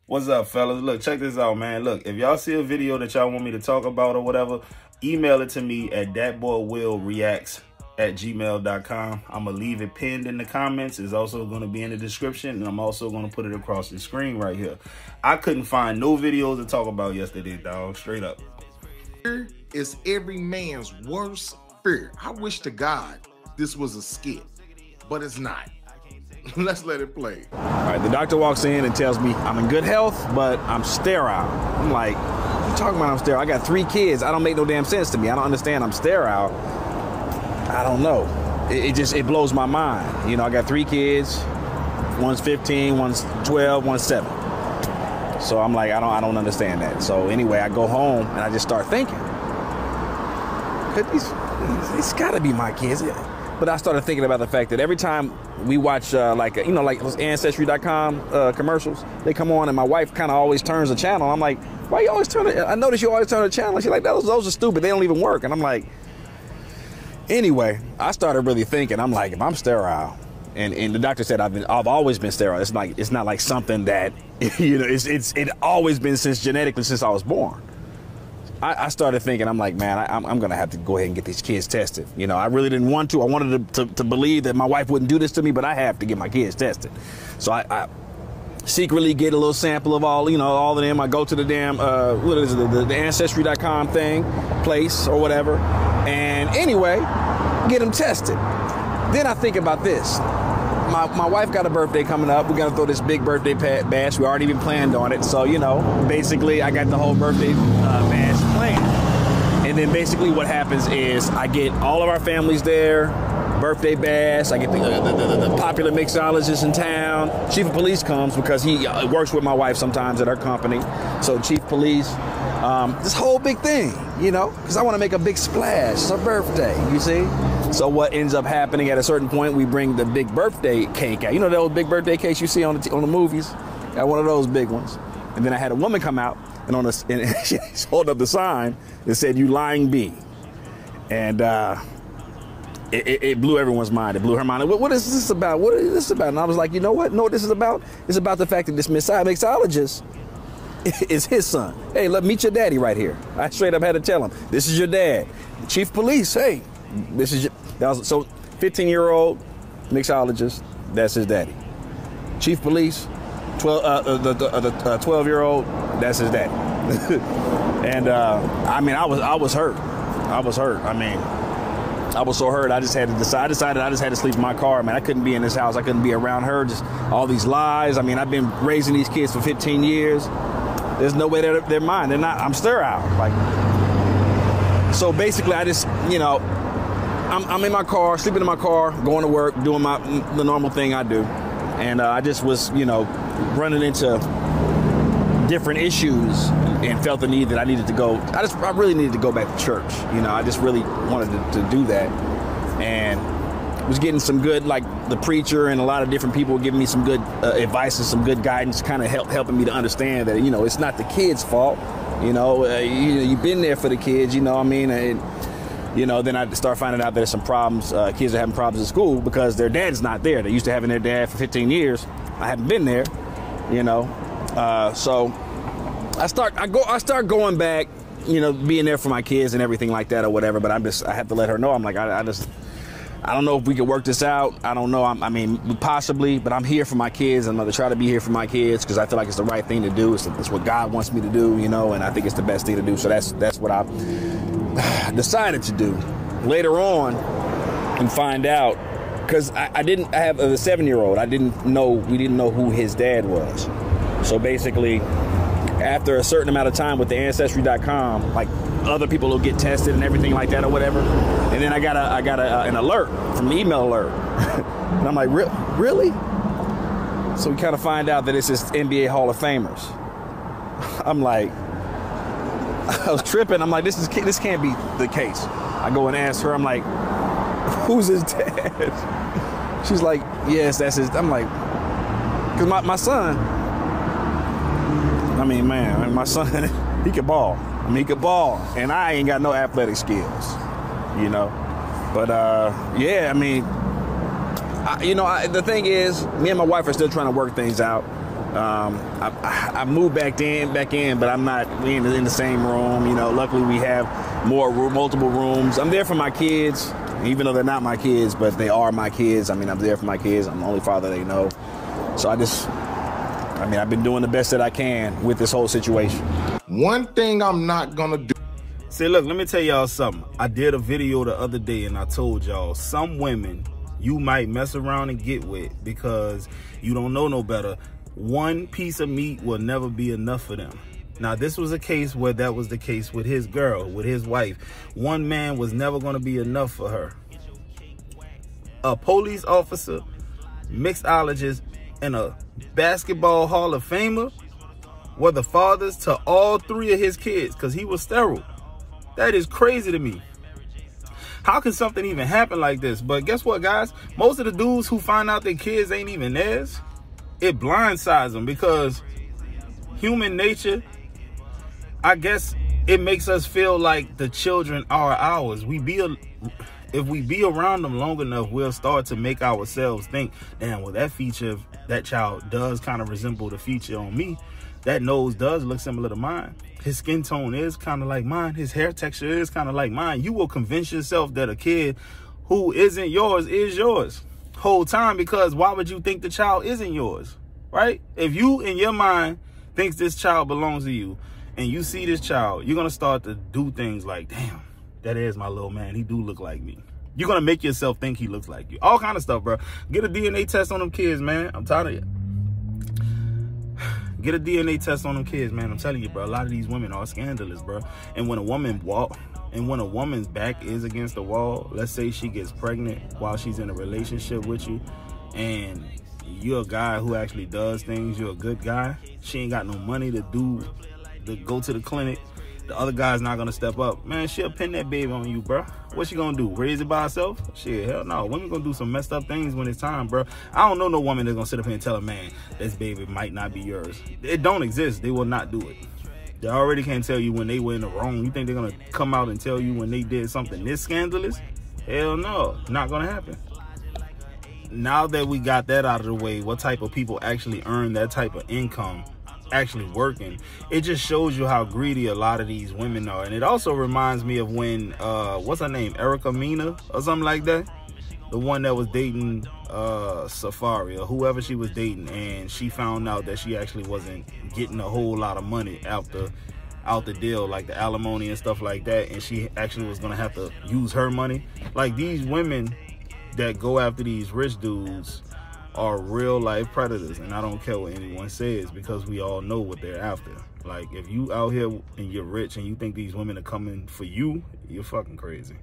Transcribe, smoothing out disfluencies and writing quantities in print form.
What's up, fellas? Look, check this out, man. Look, if y'all see a video that y'all want me to talk about or whatever, email it to me at thatboywillreacts@gmail.com. I'm going to leave it pinned in the comments. It's also going to be in the description, and I'm also going to put it across the screen right here. I couldn't find no videos to talk about yesterday, dog. Straight up. Fear is every man's worst fear. I wish to God this was a skit, but it's not. Let's let it play. All right, the doctor walks in and tells me I'm in good health, but I'm sterile. I'm like, what are you talking about I'm sterile? I got 3 kids. I don't make no damn sense to me. I don't understand I'm sterile. I don't know. It blows my mind. You know, I got 3 kids. One's 15, one's 12, one's 7. So I'm like, I don't understand that. So anyway, I go home and I just start thinking, it's gotta be my kids. But I started thinking about the fact that every time we watch like those Ancestry.com commercials, they come on and my wife kind of always turns the channel. I'm like, why you always turn it? I notice you always turn the channel. She's like, those are stupid. They don't even work. And I'm like, anyway, I started really thinking. I'm like, if I'm sterile, and the doctor said I've always been sterile. It's not like something that it's always been genetically since I was born. I started thinking, I'm like, man, I'm going to have to go ahead and get these kids tested. You know, I really didn't want to. I wanted to believe that my wife wouldn't do this to me, but I have to get my kids tested. So I secretly get a little sample of all of them. I go to the damn, what is it, the Ancestry.com place or whatever. And anyway, get them tested. Then I think about this. My wife got a birthday coming up. We're going to throw this big birthday bash. We already been planned on it. So, basically I got the whole birthday bash planned. And then basically what happens is I get all of our families there, birthday bash. I get the popular mixologist in town. Chief of police comes because he works with my wife sometimes at our company. So chief of police, this whole big thing, because I want to make a big splash. It's her birthday, you see? So what ends up happening at a certain point, we bring the big birthday cake out. You know those big birthday cakes you see on the movies? Got one of those big ones. And then I had a woman come out and she's holding up the sign that said, "You lying bee." And it blew everyone's mind. It blew her mind. What is this about? What is this about? And I was like, you know what? No, what this is about? It's about the fact that this mixologist is his son. Hey, let meet your daddy right here. I straight up had to tell him, this is your dad. Chief of police, hey, this is your... So 15-year-old mixologist, that's his daddy. Chief police, 12-year-old, that's his daddy. And I mean, I was hurt. I was hurt. I mean, I was so hurt. I decided I just had to sleep in my car, man. I couldn't be in this house. I couldn't be around her. Just all these lies. I mean, I've been raising these kids for 15 years. There's no way they're mine. They're not. I'm sterile. Like, so basically, I just, I'm in my car, sleeping in my car, going to work, doing the normal thing I do. And I just was, running into different issues and felt the need that I needed to go. I really needed to go back to church. I just really wanted to do that. And was getting some good, like the preacher and a lot of different people giving me some good advice and some good guidance, kind of helping me to understand that, it's not the kids' fault. You've been there for the kids, what I mean? And, then I start finding out there's some problems. Kids are having problems at school because their dad's not there. They're used to having their dad for 15 years. I haven't been there, so I start going back, being there for my kids and everything like that or whatever. But I have to let her know. I'm like, I don't know if we can work this out. I don't know. I mean, possibly, but I'm here for my kids. I'm going to try to be here for my kids because I feel like it's the right thing to do. It's what God wants me to do, and I think it's the best thing to do. So that's what I decided to do. Later on, and find out, because I have a 7-year-old. We didn't know who his dad was. So basically, after a certain amount of time with the Ancestry.com, like other people will get tested and everything like that or whatever. And then I got an alert from the email alert. And I'm like, really? So we kind of find out that it's this NBA Hall of Famers. I'm like, I was tripping. I'm like, this can't be the case. I go and ask her, I'm like, who's his dad? She's like, yes, that's his. I'm like, because my son, I mean, man, my son, he could ball. I mean, he could ball, and I ain't got no athletic skills, But yeah, I mean, the thing is, me and my wife are still trying to work things out. I moved back in, but I'm not in the same room. You know, luckily we have multiple rooms. I'm there for my kids, even though they're not my kids, but they are my kids. I mean, I'm there for my kids. I'm the only father they know. So I've been doing the best that I can with this whole situation. One thing I'm not gonna do. See, look, let me tell y'all something. I did a video the other day and I told y'all some women you might mess around and get with because you don't know no better. One piece of meat will never be enough for them. Now, this was a case where that was the case with his girl, with his wife. One man was never going to be enough for her. A police officer, mixologist, and a basketball Hall of Famer were the fathers to all 3 of his kids because he was sterile. That is crazy to me. How can something even happen like this? But guess what, guys? Most of the dudes who find out their kids ain't even theirs, it blindsides them because human nature, I guess it makes us feel like the children are ours. If we be around them long enough, we'll start to make ourselves think, damn, well, that feature of that child does kind of resemble the feature on me. That nose does look similar to mine. His skin tone is kind of like mine. His hair texture is kind of like mine. You will convince yourself that a kid who isn't yours is yours whole time, because why would you think the child isn't yours, right? If you in your mind thinks this child belongs to you and you see this child, you're gonna start to do things like, damn, that is my little man, he do look like me. You're gonna make yourself think he looks like you. All kind of stuff, bro. Get a DNA test on them kids, man. I'm tired of it. Get a DNA test on them kids, man. I'm telling you, bro, a lot of these women are scandalous, bro. And when a woman's back is against the wall, let's say she gets pregnant while she's in a relationship with you, and you're a guy who actually does things, you're a good guy, she ain't got no money to go to the clinic, the other guy's not gonna step up, man, she'll pin that baby on you, bro. What's she gonna do? Raise it by herself? Shit, hell no. Women gonna do some messed up things when it's time, bro. I don't know no woman that's gonna sit up here and tell a man this baby might not be yours. It don't exist. They will not do it. They already can't tell you when they were in the wrong. You think they're gonna come out and tell you when they did something this scandalous? Hell no, not gonna happen. Now that we got that out of the way, what type of people actually earn that type of income actually working, it just shows you how greedy a lot of these women are. And it also reminds me of when what's her name, Erica Mena or something like that, the one that was dating Safari or whoever she was dating, and she found out that she actually wasn't getting a whole lot of money out the deal, like the alimony and stuff like that, and she actually was gonna have to use her money. Like, these women that go after these rich dudes are real life predators, and I don't care what anyone says, because we all know what they're after. Like, if you out here and you're rich and you think these women are coming for you, you're fucking crazy.